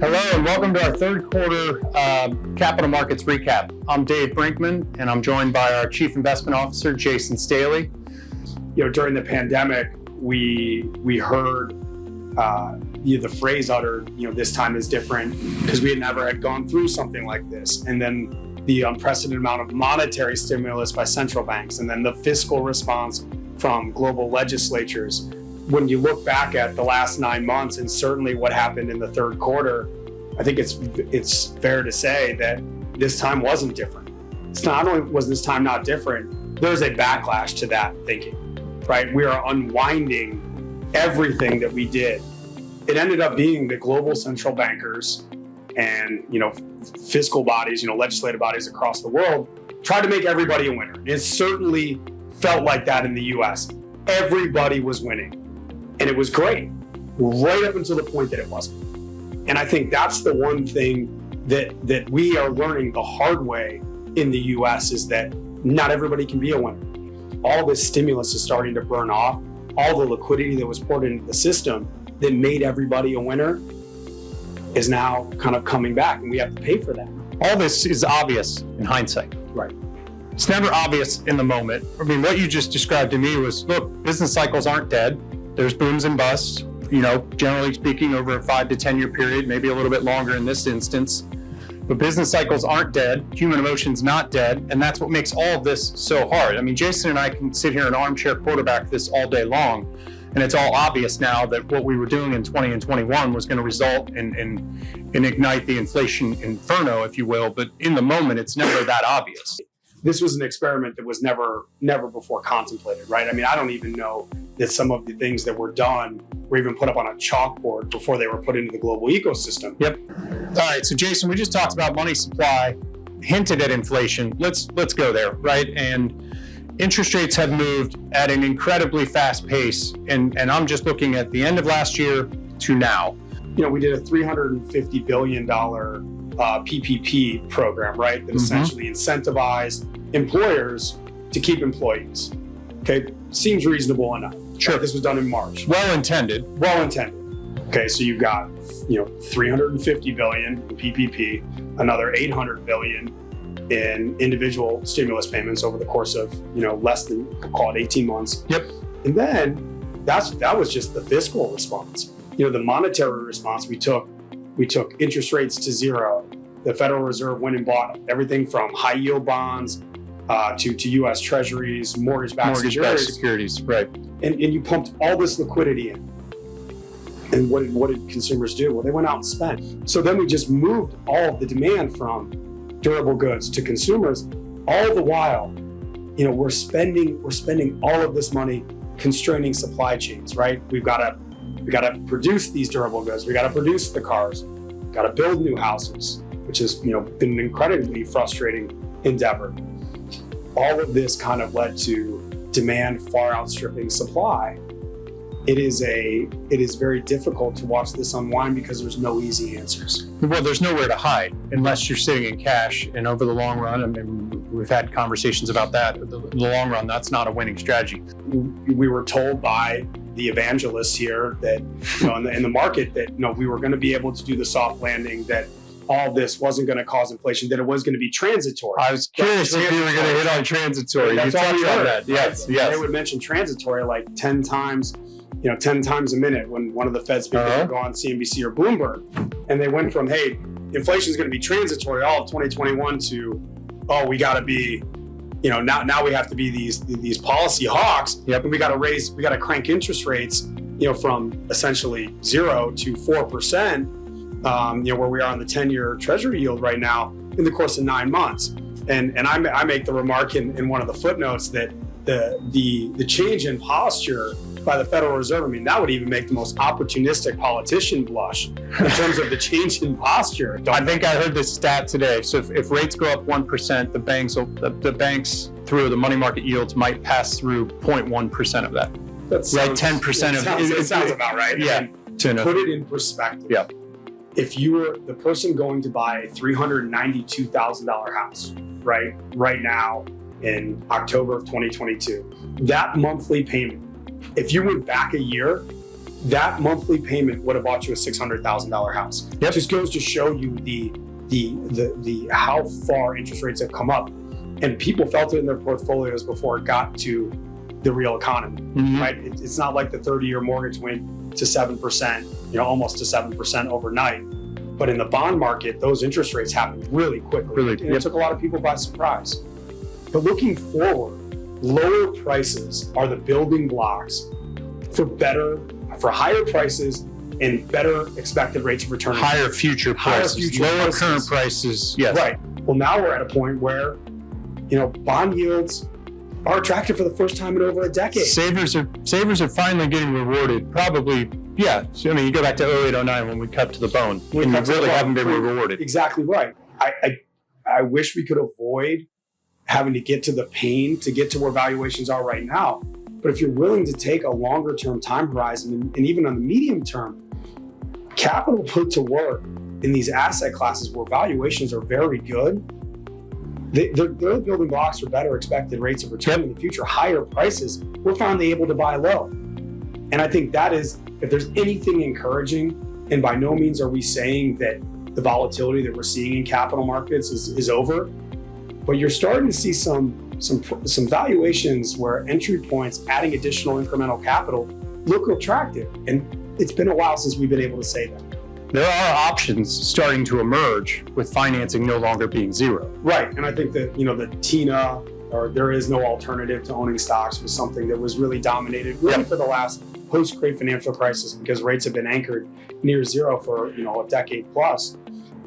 Hello and welcome to our third quarter capital markets recap. I'm Dave Brinkman and I'm joined by our Chief Investment Officer, Jason Staley. During the pandemic, we heard the phrase uttered, this time is different because we never had gone through something like this. And then the unprecedented amount of monetary stimulus by central banks, and then the fiscal response from global legislatures. When you look back at the last 9 months and certainly what happened in the third quarter, I think it's fair to say that this time wasn't different. It's not only was this time not different, there's a backlash to that thinking, right? We are unwinding everything that we did. It ended up being the global central bankers and, fiscal bodies, legislative bodies across the world tried to make everybody a winner. It certainly felt like that in the US. Everybody was winning. And it was great, right up until the point that it wasn't. And I think that's the one thing that we are learning the hard way in the US is that not everybody can be a winner. All this stimulus is starting to burn off. All the liquidity that was poured into the system that made everybody a winner is now kind of coming back, and we have to pay for that. All this is obvious in hindsight. Right. It's never obvious in the moment. I mean, what you just described to me was, look, business cycles aren't dead. There's booms and busts, generally speaking, over a 5 to 10 year period, maybe a little bit longer in this instance. But business cycles aren't dead, human emotion's not dead, and that's what makes all of this so hard. I mean, Jason and I can sit here and armchair quarterback this all day long, and it's all obvious now that what we were doing in 20 and 21 was going to result in ignite the inflation inferno, if you will, but in the moment, it's never that obvious. This was an experiment that was never before contemplated, right? I mean, I don't even know that some of the things that were done were even put up on a chalkboard before they were put into the global ecosystem. Yep. All right, so Jason, we just talked about money supply, hinted at inflation. Let's go there, right? And interest rates have moved at an incredibly fast pace, and I'm just looking at the end of last year to now. We did a $350 billion PPP program, right? That essentially incentivized employers to keep employees. Okay, seems reasonable enough. Sure. This was done in March. Well intended. Okay, so you've got, $350 billion in PPP, another $800 billion in individual stimulus payments over the course of, less than, call it 18 months. Yep. And then that was just the fiscal response. The monetary response, we took interest rates to zero. The Federal Reserve went and bought everything from high yield bonds to U.S. Treasuries, mortgage-backed securities. Right. And you pumped all this liquidity in. And what did consumers do? Well, they went out and spent. So then we just moved all of the demand from durable goods to consumers. All the while, we're spending all of this money constraining supply chains, right? We got to produce these durable goods. We got to produce the cars. Got to build new houses, which has been an incredibly frustrating endeavor. All of this kind of led to demand far outstripping supply. It is very difficult to watch this unwind because there's no easy answers. Well, there's nowhere to hide unless you're sitting in cash. And over the long run, I mean, we've had conversations about that. In the long run, that's not a winning strategy. We were told by the evangelists here that, in the market that, we were going to be able to do the soft landing, that all this wasn't going to cause inflation, that it was going to be transitory. I was curious if you were going to hit on transitory. That's all we heard. That. Yes. They would mention transitory like 10 times, 10 times a minute when one of the Fed speakers would go on CNBC or Bloomberg. And they went from, hey, inflation is going to be transitory all of 2021 to, oh, we got to be, now we have to be these policy hawks. Yep. And we got to crank interest rates, from essentially 0 to 4%. Where we are on the 10-year Treasury yield right now in the course of 9 months. And I make the remark in one of the footnotes that the change in posture by the Federal Reserve, I mean, that would even make the most opportunistic politician blush in terms of the change in posture. I think I heard this stat today. So if rates go up 1%, the banks through the money market yields might pass through 0.1% of that. That's right, 10% of it. It sounds about right. Yeah. Put it in perspective. Yeah. If you were the person going to buy a $392,000 house, right now in October of 2022, that monthly payment, if you went back a year, that monthly payment would have bought you a $600,000 house. Yep. It just goes to show you the how far interest rates have come up, and people felt it in their portfolios before it got to the real economy, right? It's not like the 30-year mortgage went to 7%, almost to 7% overnight. But in the bond market, those interest rates happened really quickly. And it took a lot of people by surprise. But looking forward, lower prices are the building blocks for higher prices and better expected rates of return. Higher future prices, lower current prices. Yes. Right. Well, now we're at a point where, bond yields are attractive for the first time in over a decade. Savers are finally getting rewarded. Probably, yeah. So, you go back to 08, 09 when we cut to the bone. We really haven't been rewarded. Exactly right. I wish we could avoid having to get to the pain to get to where valuations are right now. But if you're willing to take a longer term time horizon and even on the medium term, capital put to work in these asset classes where valuations are very good, they're building blocks for better expected rates of return in the future, higher prices. We're finally able to buy low. And I think that is, if there's anything encouraging, and by no means are we saying that the volatility that we're seeing in capital markets is over, but you're starting to see some valuations where entry points, adding additional incremental capital, look attractive. And it's been a while since we've been able to say that. There are options starting to emerge with financing no longer being zero. Right. And I think that, the TINA, or there is no alternative to owning stocks, was something that was really dominated for the last post-great financial crisis, because rates have been anchored near zero for, a decade plus.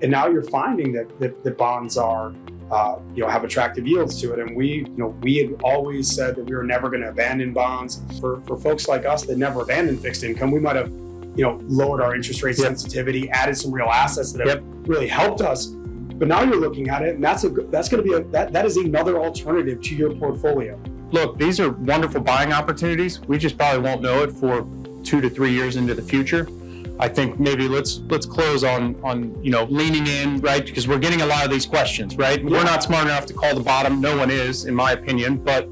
And now you're finding that bonds are, have attractive yields to it. And we had always said that we were never going to abandon bonds. For folks like us that never abandoned fixed income, we might have, lowered our interest rate sensitivity, added some real assets that have really helped us. But now you're looking at it, and that is another alternative to your portfolio. Look, these are wonderful buying opportunities. We just probably won't know it for 2 to 3 years into the future. I think maybe let's close on leaning in, right? Because we're getting a lot of these questions, right? Yeah. We're not smart enough to call the bottom. No one is, in my opinion. But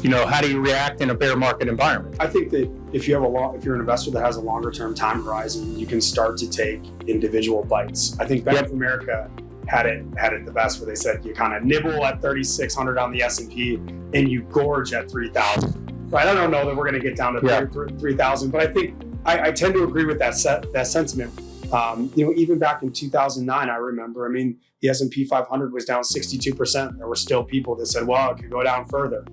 how do you react in a bear market environment? I think that if you're an investor that has a longer term time horizon, you can start to take individual bites. I think Bank of America had it the best, where they said you kind of nibble at 3,600 on the S&P and you gorge at 3,000. Right? I don't know that we're going to get down to 3,000, but I think I tend to agree with that sentiment. Even back in 2009, I remember, the S&P 500 was down 62%. There were still people that said, well, it could go down further.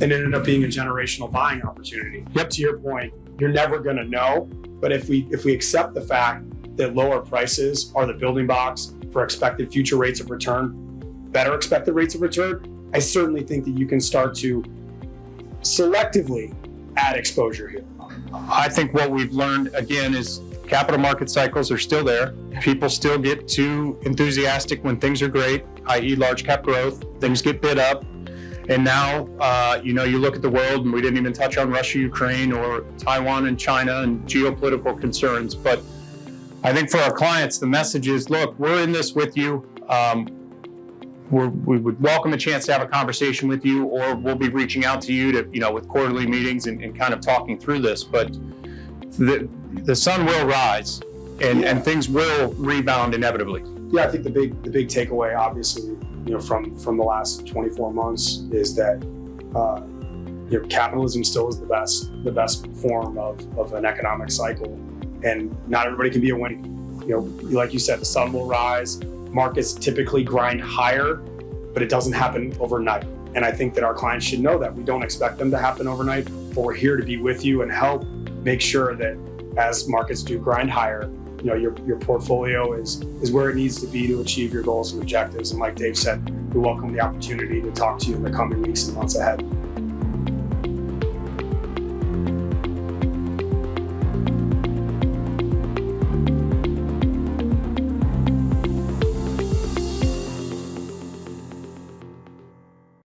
And it ended up being a generational buying opportunity. To your point, you're never going to know. But if we accept the fact that lower prices are the building blocks for expected future rates of return, better expected rates of return, I certainly think that you can start to selectively add exposure here. I think what we've learned, again, is capital market cycles are still there. People still get too enthusiastic when things are great, i.e. large cap growth. Things get bid up. And now, you look at the world, and we didn't even touch on Russia, Ukraine, or Taiwan and China and geopolitical concerns. But I think for our clients, the message is, look, we're in this with you. We would welcome a chance to have a conversation with you, or we'll be reaching out to you to, with quarterly meetings and kind of talking through this. But the sun will rise, and things will rebound inevitably. Yeah, I think the big takeaway, obviously, from the last 24 months is that capitalism still is the best form of an economic cycle, and not everybody can be a winner. Like you said, the sun will rise. Markets typically grind higher, but it doesn't happen overnight. And I think that our clients should know that. We don't expect them to happen overnight, but we're here to be with you and help make sure that as markets do grind higher, your portfolio is where it needs to be to achieve your goals and objectives. And like Dave said, we welcome the opportunity to talk to you in the coming weeks and months ahead.